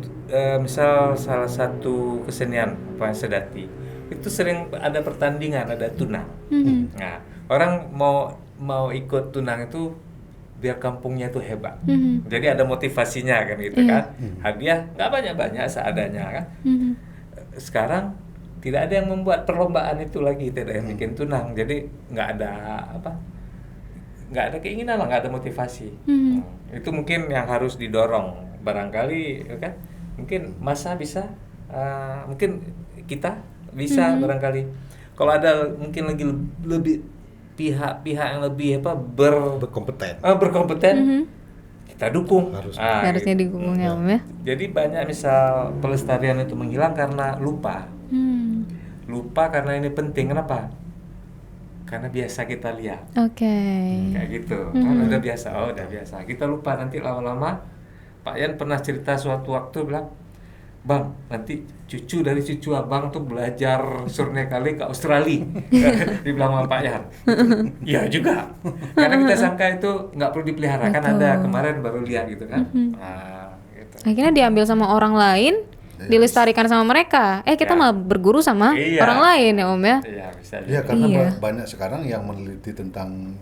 misal salah satu kesenian Pak Sedati itu sering ada pertandingan, ada tunang. Nah, orang mau ikut tunang itu biar kampungnya itu hebat. Jadi ada motivasinya kan gitu kan. Hadiah nggak banyak-banyak, seadanya kan. Sekarang tidak ada yang membuat perlombaan itu lagi, tidak ada yang bikin tunang. Jadi nggak ada keinginan lah, nggak ada motivasi. Itu mungkin yang harus didorong barangkali kan. Mungkin massa bisa, mungkin kita bisa barangkali. Kalau ada mungkin lagi lebih pihak-pihak yang lebih berkompeten, kita dukung. Harusnya gitu. didukung ya Om ya. Jadi banyak misal pelestarian itu menghilang karena lupa. Lupa karena ini penting. Kenapa? Karena biasa kita lihat. Kayak gitu. Kan udah biasa. Kita lupa, nanti lama-lama Pak Yan pernah cerita suatu waktu bilang, Bang, nanti cucu dari cucu abang tuh belajar Surnekali ke Australia. Dibilang sama Pak Yan. Iya juga. Karena kita sangka itu nggak perlu dipelihara. Kan ada kemarin baru lihat gitu kan. Gitu. Akhirnya diambil sama orang lain, dilestarikan sama mereka. Kita malah berguru sama orang lain ya Om ya. Iya, bisa. Iya, karena banyak sekarang yang meneliti tentang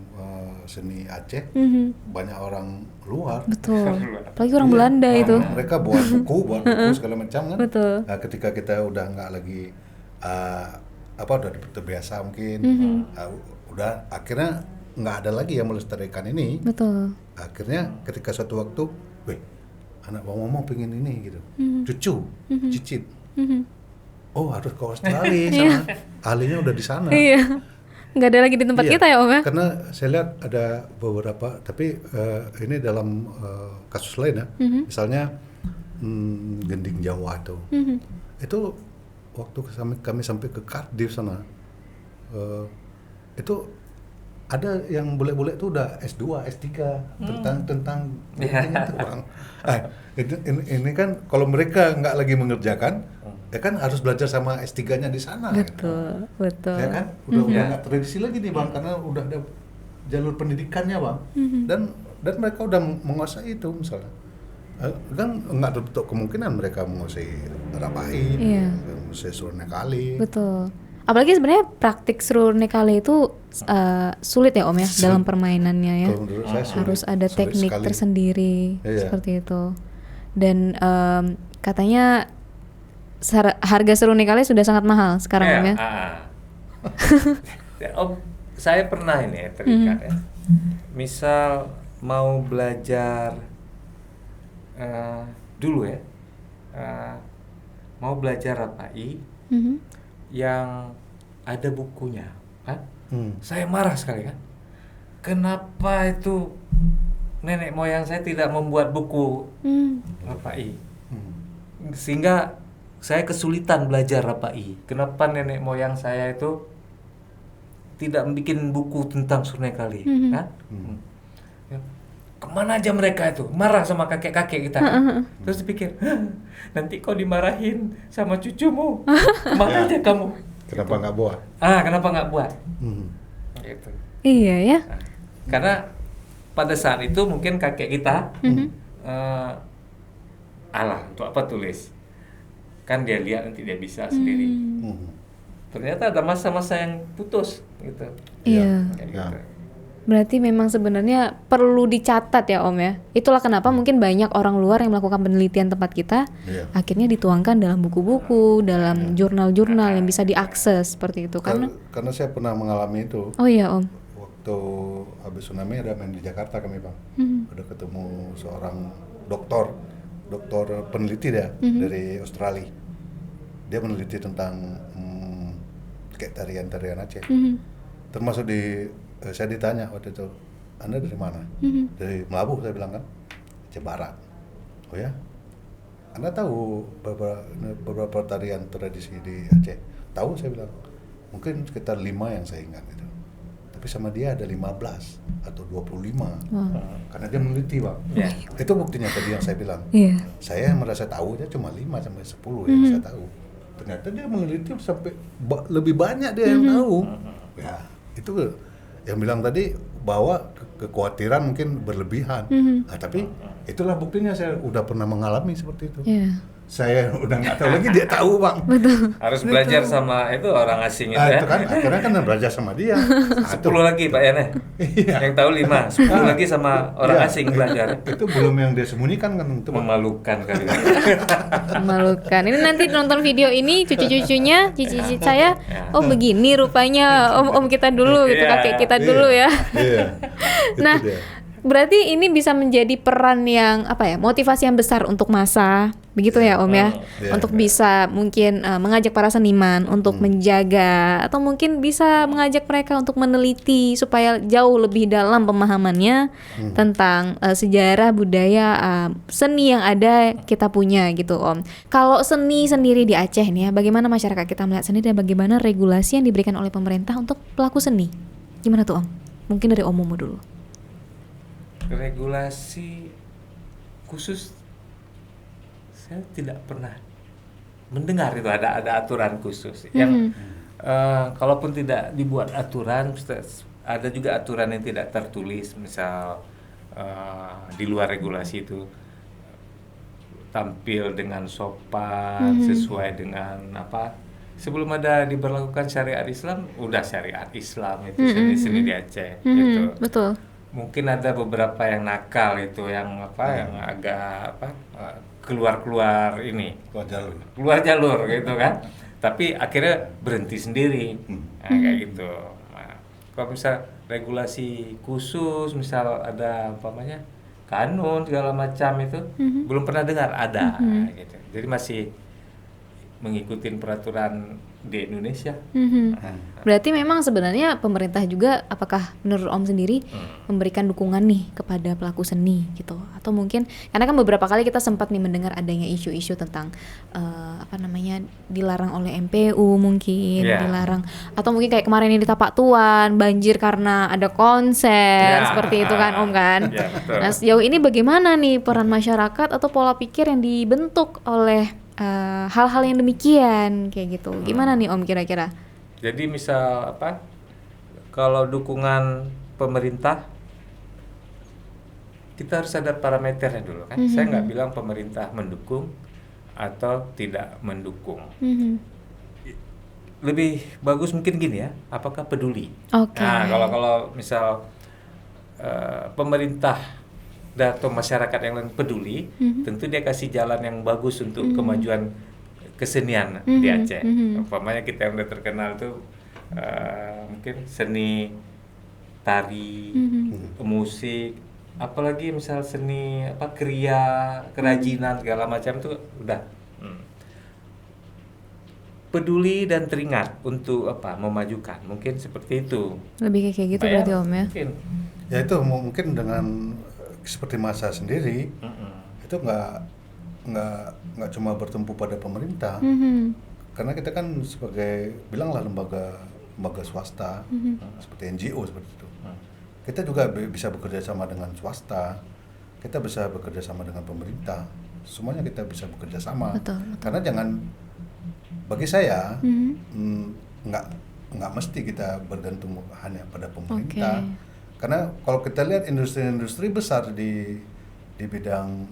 seni Aceh, banyak orang luar. Betul. Apalagi orang Belanda itu. Mereka buat buku segala macam kan. Betul. Nah, ketika kita udah nggak lagi udah terbiasa mungkin, udah akhirnya nggak ada lagi yang melestarikan ini. Betul. Akhirnya ketika suatu waktu, anak bang ngomong pengen ini gitu, cucu, cicit. Oh, harus ke Australia sana. Ahlinya udah di sana. Iya. Nggak ada lagi di tempat kita ya Om ya? Karena saya lihat ada beberapa, tapi ini dalam kasus lain ya. Misalnya gending Jawa tuh. Itu waktu kami sampai ke Cardiff sana, itu ada yang bule-bule itu udah S2, S3 tentang itu Bang. Ini kan kalau mereka nggak lagi mengerjakan, ya kan harus belajar sama S3-nya di sana. Betul. Ya kan? Udah nggak tradisi lagi nih Bang, karena udah ada jalur pendidikannya Bang. Dan mereka udah menguasai itu misalnya. Kan nggak tertutup kemungkinan mereka menguasai Rabai, menguasai Surnekali. Betul. Apalagi sebenarnya praktik Srunekale itu sulit ya Om ya dalam permainannya ya. Kalau menurut saya Harus ada sulit teknik sekali. tersendiri seperti itu. Dan katanya harga Srunekale sudah sangat mahal sekarang Om ya. Om, saya pernah ini terikat ya. Misal mau belajar dulu ya, mau belajar Rapai yang ada bukunya, kan? Saya marah sekali kan. Kenapa itu nenek moyang saya tidak membuat buku Rapai? Sehingga saya kesulitan belajar Rapai. Kenapa nenek moyang saya itu tidak bikin buku tentang Srunekale, kan? Kemana aja mereka itu marah sama kakek-kakek kita, kan? Terus dipikir, nanti kau dimarahin sama cucumu, kemana aja kamu? Kenapa nggak buat? Kenapa nggak buat? Gitu. Iya ya. Nah, karena pada saat itu mungkin kakek kita, alah untuk apa tulis? Kan dia lihat nanti dia bisa sendiri. Ternyata ada masa-masa yang putus gitu. Iya. Gitu. Berarti memang sebenarnya perlu dicatat ya Om ya. Itulah kenapa mungkin banyak orang luar yang melakukan penelitian tempat kita akhirnya dituangkan dalam buku-buku, dalam jurnal-jurnal yang bisa diakses seperti itu karena saya pernah mengalami itu. Oh iya Om. Waktu habis tsunami ada main di Jakarta kami Bang. Ada ketemu seorang dokter peneliti dia dari Australia. Dia meneliti tentang kayak tarian-tarian Aceh. Termasuk saya ditanya waktu itu, Anda dari mana? Dari Melabu, saya bilang kan, Aceh Barat. Oh ya? Anda tahu beberapa tarian tradisi di Aceh? Tahu, saya bilang. Mungkin sekitar 5 yang saya ingat itu. Tapi sama dia ada 15 atau 25. Karena dia meneliti Bang. Itu buktinya tadi yang saya bilang. Saya merasa tahu dia cuma 5 sampai 10 yang saya tahu. Ternyata dia meneliti sampai lebih banyak dia yang tahu. Ya, itu yang bilang tadi bahwa kekhawatiran mungkin berlebihan. Nah, tapi itulah buktinya saya udah pernah mengalami seperti itu. Saya udah nggak tahu lagi, dia tahu Bang. Betul. Harus belajar sama itu orang asing itu ya. Itu kan akhirnya kan belajar sama dia. 10 lagi Pak Yane. Yang tahu 5, 10 lagi sama orang asing belajar. Itu belum yang dia sembunyikan kan itu Bang. Memalukan kali. Memalukan. Ini nanti nonton video ini cucu-cucunya, cici-cici saya, oh begini rupanya om kita dulu gitu, kakek kita dulu ya. Nah, berarti ini bisa menjadi peran yang motivasi yang besar untuk masa, begitu ya Om ya, untuk bisa mungkin mengajak para seniman untuk menjaga, atau mungkin bisa mengajak mereka untuk meneliti supaya jauh lebih dalam pemahamannya tentang sejarah budaya seni yang ada kita punya gitu Om. Kalau seni sendiri di Aceh nih ya, bagaimana masyarakat kita melihat seni dan bagaimana regulasi yang diberikan oleh pemerintah untuk pelaku seni? Gimana tuh Om? Mungkin dari Om Momo dulu. Regulasi khusus saya tidak pernah mendengar itu ada aturan khusus yang kalaupun tidak dibuat aturan, ada juga aturan yang tidak tertulis, misal di luar regulasi itu tampil dengan sopan sesuai dengan sebelum ada diberlakukan syariat Islam, udah syariat Islam itu seni-seni di Aceh gitu. Betul. Mungkin ada beberapa yang nakal itu, yang yang agak keluar jalur gitu kan. Tapi akhirnya berhenti sendiri, kayak gitu. Nah, kalau misal regulasi khusus, misal ada kanun segala macam itu, belum pernah dengar ada, gitu. Jadi masih mengikuti peraturan di Indonesia. Berarti memang sebenarnya pemerintah juga, apakah menurut Om sendiri memberikan dukungan nih kepada pelaku seni gitu? Atau mungkin karena kan beberapa kali kita sempat nih mendengar adanya isu-isu tentang dilarang oleh MPU mungkin, dilarang, atau mungkin kayak kemarin ini di Tapak Tuan banjir karena ada konser seperti itu kan Om kan? Nah, sejauh ini bagaimana nih peran masyarakat atau pola pikir yang dibentuk oleh hal-hal yang demikian kayak gitu? Gimana nih Om kira-kira? Jadi misal kalau dukungan pemerintah, kita harus ada parameternya dulu kan. Saya nggak bilang pemerintah mendukung atau tidak mendukung. lebih bagus mungkin gini ya, apakah peduli? Oke. Nah, kalau misal pemerintah atau masyarakat yang lain peduli, tentu dia kasih jalan yang bagus untuk kemajuan kesenian di Aceh. Umpamanya kita yang udah terkenal tuh mungkin seni tari, musik, apalagi misal seni kriya, kerajinan segala macam tuh udah peduli dan teringat untuk memajukan, mungkin seperti itu. Lebih kayak gitu berarti Om ya. Mungkin. Ya itu mungkin dengan seperti masa sendiri itu nggak cuma bertumpu pada pemerintah, karena kita kan sebagai bilanglah lembaga swasta seperti NGO seperti itu. Kita juga bisa bekerja sama dengan swasta, kita bisa bekerja sama dengan pemerintah, semuanya kita bisa bekerja sama. Betul. Karena bagi saya nggak mesti kita bergantung hanya pada pemerintah. Karena kalau kita lihat industri-industri besar di bidang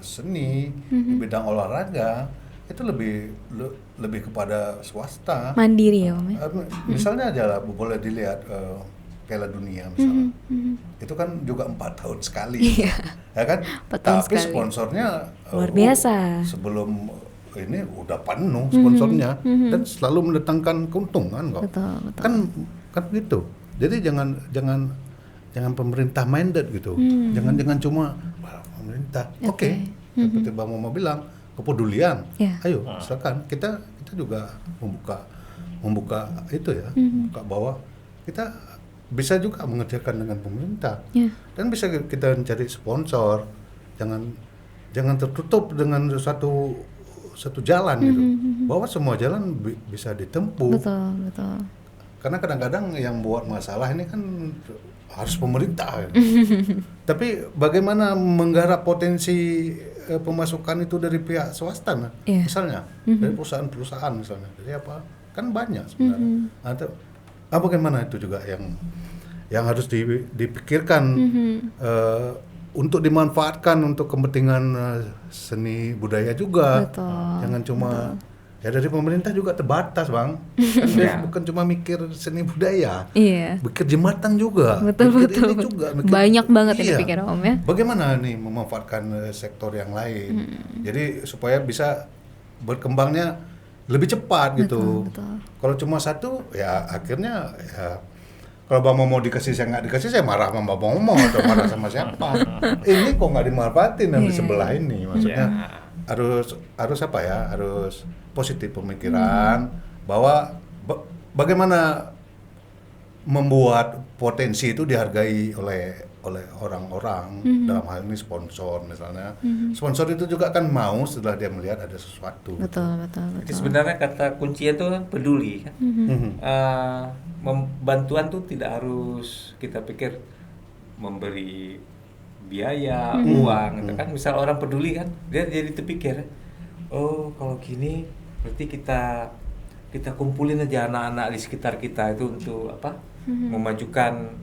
seni, di bidang olahraga itu lebih kepada swasta. Mandiri ya Om ya. Misalnya aja lah boleh dilihat Piala Dunia misalnya. Itu kan juga 4 tahun sekali. Ya kan? 4 tahun Tapi sekali. sponsornya Luar biasa. Sebelum ini udah penuh sponsornya dan selalu mendatangkan keuntungan kok. Betul. Kan gitu. Jadi jangan pemerintah minded gitu. Jangan cuma pemerintah. Oke. Seperti Bang Mama bilang, kepedulian. Ayo, silakan kita juga membuka itu ya, membuka bahwa kita bisa juga mengerjakan dengan pemerintah. Dan bisa kita mencari sponsor. Jangan tertutup dengan satu jalan gitu, bahwa semua jalan bisa ditempuh. Betul. Karena kadang-kadang yang buat masalah ini kan harus pemerintah. Tapi bagaimana menggarap potensi pemasukan itu dari pihak swasta, misalnya dari perusahaan-perusahaan misalnya, dari apa? Kan banyak sebenarnya. Atau bagaimana itu juga yang harus dipikirkan. Untuk dimanfaatkan untuk kepentingan seni budaya juga. Jangan cuma dari pemerintah juga terbatas Bang. Kan dia bukan cuma mikir seni budaya, mikir jembatan juga, betul. ini juga, banyak banget yang dipikir Om ya. Bagaimana nih memanfaatkan sektor yang lain, jadi supaya bisa berkembangnya lebih cepat gitu. Betul. Kalau cuma satu ya akhirnya ya, kalau Bang Momo dikasih, saya nggak dikasih, saya marah sama Bang Momo atau marah sama siapa. Ini kok nggak dimanfaatin yang di sebelah ini. Maksudnya harus harus positif pemikiran bahwa bagaimana membuat potensi itu dihargai oleh orang-orang, dalam hal ini sponsor misalnya. Sponsor itu juga kan mau setelah dia melihat ada sesuatu. Betul. Jadi sebenarnya kata kuncinya itu peduli kan. Bantuan tuh tidak harus kita pikir memberi biaya, uang gitu kan. Misal orang peduli kan, dia jadi terpikir, oh kalau gini berarti kita kumpulin aja anak-anak di sekitar kita itu untuk memajukan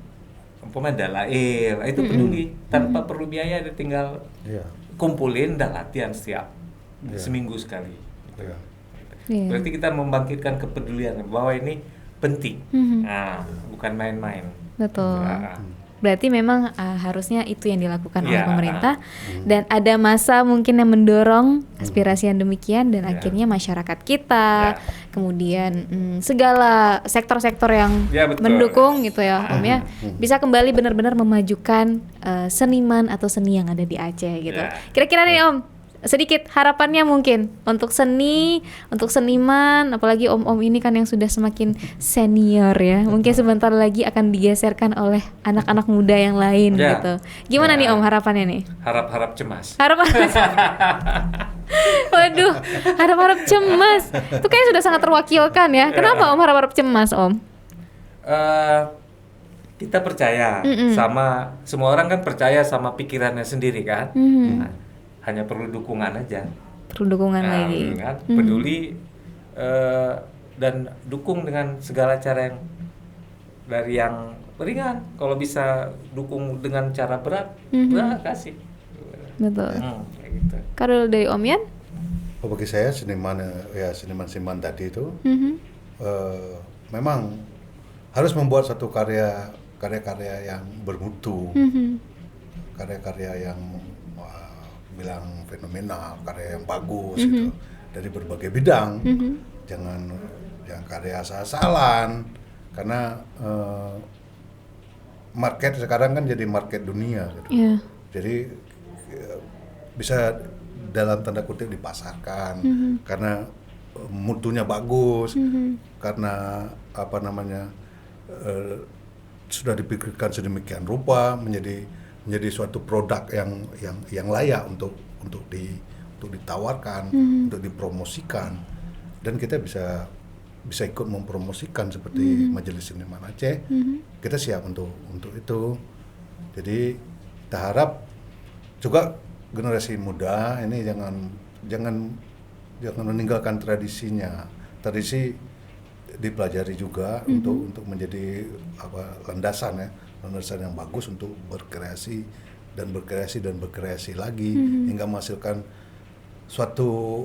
dalail, itu peduli tanpa perlu biaya, dia tinggal kumpulin dan latihan setiap seminggu sekali. Berarti kita membangkitkan kepedulian bahwa ini penting, bukan main-main. Betul. Berarti memang harusnya itu yang dilakukan oleh pemerintah, dan ada masa mungkin yang mendorong aspirasi yang demikian, dan akhirnya masyarakat kita, kemudian segala sektor-sektor yang mendukung gitu ya Om ya, bisa kembali benar-benar memajukan seniman atau seni yang ada di Aceh gitu. Kira-kira nih Om, sedikit harapannya mungkin untuk seni, untuk seniman, apalagi om-om ini kan yang sudah semakin senior ya, mungkin sebentar lagi akan digeserkan oleh anak-anak muda yang lain gitu. Gimana nih Om harapannya nih? Harap-harap cemas. Waduh, harap-harap cemas. Itu kayaknya sudah sangat terwakilkan ya. Kenapa Om harap-harap cemas Om? Kita percaya sama, semua orang kan percaya sama pikirannya sendiri kan. Hanya perlu dukungan aja. Perlu dukungan lagi. Peduli dan dukung dengan segala cara yang dari yang ringan. Kalau bisa dukung dengan cara berat, kasih. Betul. Kayak gitu. Kalau dari Om Yan? Bagi saya seniman tadi itu memang harus membuat satu karya-karya yang bermutu, karya-karya yang bilang fenomenal, karya yang bagus gitu, dari berbagai bidang. Jangan karya asal-asalan, karena market sekarang kan jadi market dunia gitu. Jadi bisa dalam tanda kutip dipasarkan karena mutunya bagus, karena sudah dipikirkan sedemikian rupa menjadi suatu produk yang layak untuk ditawarkan, untuk dipromosikan, dan kita bisa ikut mempromosikan seperti Majelis Seniman Aceh. Kita siap untuk itu. Jadi kita harap juga generasi muda ini jangan meninggalkan tradisinya. Tradisi dipelajari juga untuk menjadi landasan yang bagus untuk berkreasi lagi hingga menghasilkan suatu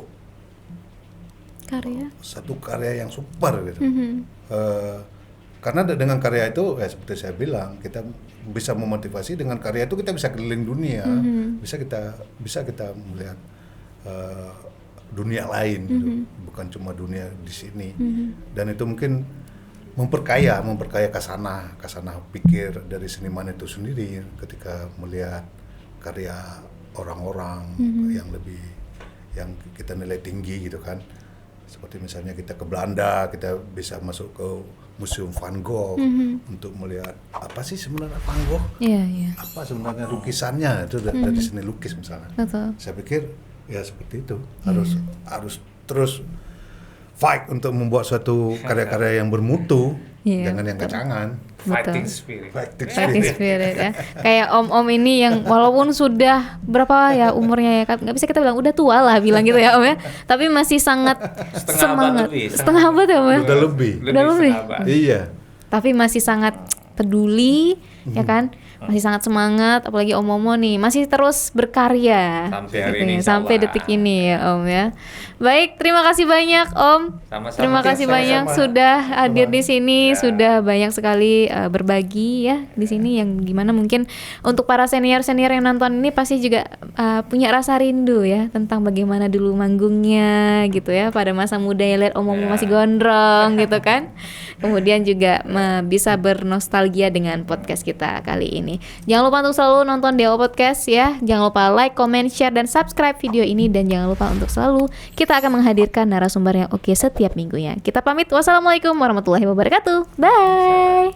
karya yang super gitu. Karena dengan karya itu seperti saya bilang, kita bisa memotivasi. Dengan karya itu kita bisa keliling dunia, bisa kita melihat dunia lain gitu, bukan cuma dunia di sini. Dan itu mungkin memperkaya kasana pikir dari seniman itu sendiri ketika melihat karya orang-orang yang kita nilai tinggi gitu kan. Seperti misalnya kita ke Belanda, kita bisa masuk ke Museum Van Gogh untuk melihat apa sih sebenarnya Van Gogh, apa sebenarnya lukisannya itu dari seni lukis misalnya. Betul. Saya pikir ya seperti itu, harus terus fight untuk membuat suatu karya-karya yang bermutu, jangan yang kecangan. Fighting spirit ya. Kayak om ini yang walaupun sudah berapa ya umurnya ya, nggak bisa kita bilang udah tua lah bilang gitu ya Om ya, tapi masih sangat semangat. Setengah abad ya Om ya. Udah lebih. Iya. Tapi masih sangat peduli ya kan, masih sangat semangat, apalagi Om Momo nih masih terus berkarya sampai hari ini, sampai detik ini ya Om ya. Baik, terima kasih banyak Om. Sama-sama. Terima kasih banyak sudah hadir di sini, sudah banyak sekali berbagi ya di sini, yang gimana mungkin untuk para senior yang nonton ini pasti juga punya rasa rindu ya tentang bagaimana dulu manggungnya gitu ya pada masa muda ya, lihat Om Momo masih gondrong gitu kan. Kemudian juga bisa bernostalgia dengan podcast kita kali ini. Jangan lupa untuk selalu nonton Dewa Podcast ya. Jangan lupa like, comment, share, dan subscribe video ini. Dan jangan lupa untuk selalu kita akan menghadirkan narasumber yang oke setiap minggunya. Kita pamit. Wassalamualaikum warahmatullahi wabarakatuh. Bye.